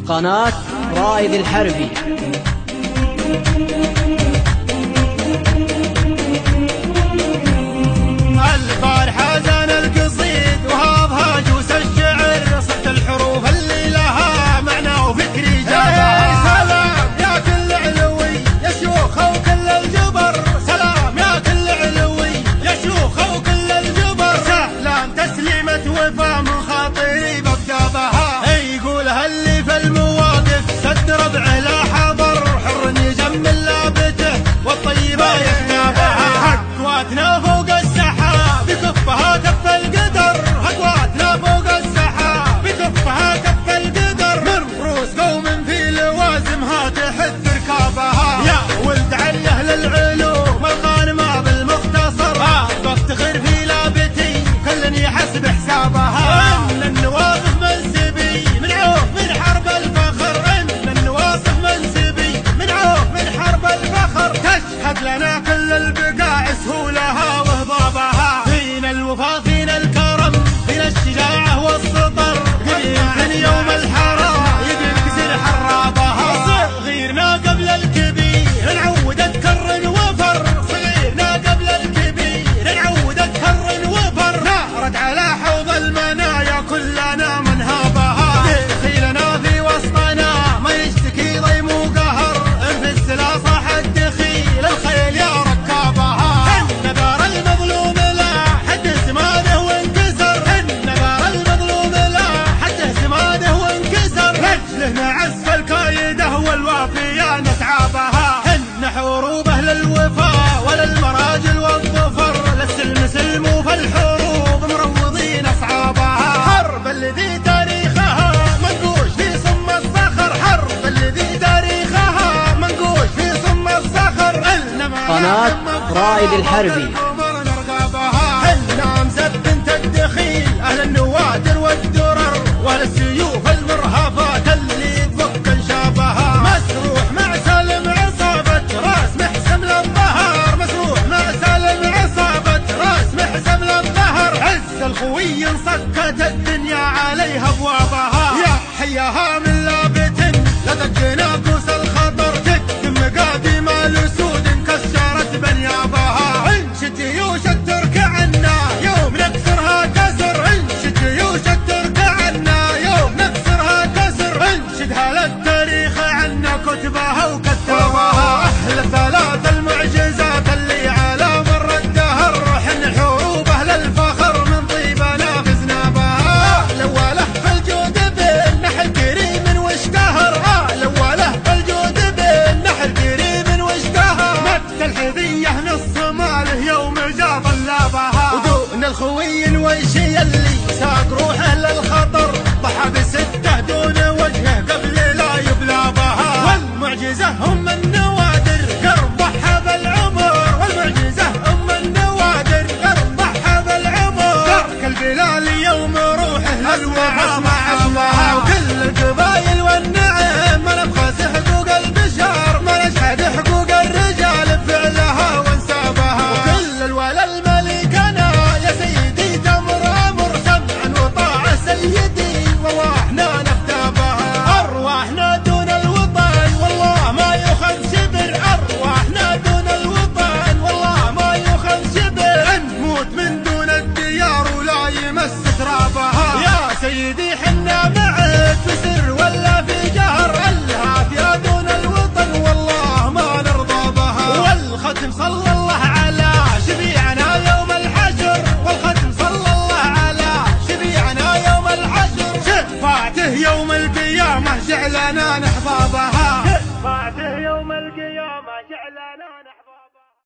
قناة رائد الحربي. البارحة زان القصيد وهذا جوس الشعر، صرت الحروف اللي لها معنى وفكري جابها. سلام يا كل علوي يا شيوخ وكل الجبر، سلام يا كل علوي يا شيوخ وكل الجبر. سلام تسليمة وفا من خاطري ببدا بها، يقولها اللي في المواقف سد ربعه لا حضر، حر يجمل لابته والطيبة يكتابها. اقواتنا فوق السحاب بكفها كف القدر، اقواتنا فوق السحاب بكفها كف القدر. من روس قوم في لوازمها تحد ركابها، يا ولد علي اهل العلوم الغانمة بالمختصر. بفتخر في لابتي كل يحسب حسابها، ان النواصف منسبي من عوف من حرب الفخر، ان النواصف منسبي من عوف من حرب الفخر. تشهد لنا كل البقاع سهولها وهضابها، فينا الوفا فينا الكرم فينا الشجاعة والسطر. يمكن يوم الحرام ينكسر حرابها، صغيرنا قبل الكبير نعود تكر وفر، صغيرنا قبل الكبير نعود تكر وفر. نارت على حوض المنايا كلنا من هابها، دخيلنا في وسطنا ما يشتكي ضيم وقهر، في السلا صاح الدخيل الخيل يا ركابها. ان دار المظلوم لا حد سماده وانكسر، ان دار المظلوم لا حد سماده وانكسر. رجله نعز الكايده والوافيه نتعابها، ان حروب اهل الوفا ولا المراجل والظفر، للسلم سلموا في الحروب مروضين اصعابها. حرب الذي تاريخها منقوش في صم الصخر، حرب الذي تاريخها منقوش في صم الصخر. قناة رائد الحربي. حنا مزبنت الدخيل اهل النوادر والدرر، واهل السيوف المرهفات اللي تفك انشابها. مسروح مع سالم عصابة راس محسم للظهر، مسروح مع سالم عصابة راس محسم للظهر. عز الخوي انصكت الدنيا عليها ابوابها، يا حياها من لابت لا تجنا كوس الخطر، تكتم مقاديم الاسود انكسرت بنيابها. انشد جيوش الترك عنا يوم نكسرها كسر، انشد جيوش الترك عنا يوم نكسرها كسر. انشدها للتاريخ عنا كتبها وكتبها، اهل ثلاث المعجزات اللي على مر الدهر. حن حروب اهل الفخر من طيبنا فزنا بها، الاوله في الجود بالنحل كريم واشتهر، الاوله في الجود بالنحل كريم واشتهر. مت الحذيه نص ماله يوم جا طلابها، ودون الخوي الويشي اللي ساق روحه للخطر، ضحى بسته دون وجهه قبل لا يبلى بها. والمعجزه ام النوادر قرب ضحى بالعمر، والمعجزه ام النوادر قرب ضحى بالعمر. ترك البلال يوم روحه للوفا معها، وكل القبايل والنعم ما نبخس حقوق البشر، ما نشهد حقوق الرجال بفعلها وانسابها. وكل الولا الملكنا يا سيدي تمر امر، سمعا وطاعه سيدي والله احنا نفدى بها. ارواحنا دون الوطن والله ما يخن شبر، ارواحنا دون الوطن والله ما يخن شبر. نموت من دون الديار ولا يمس ترابها، يا سيدي حنا معك في سر ولا في جهر. الهافيه دون الوطن والله ما نرضى بها، والختم صلى الله على شفيعنا يوم الحشر، والختم صلى الله على شفيعنا يوم الحشر. شفاعته يوم القيامه جعلنا نحظى بها.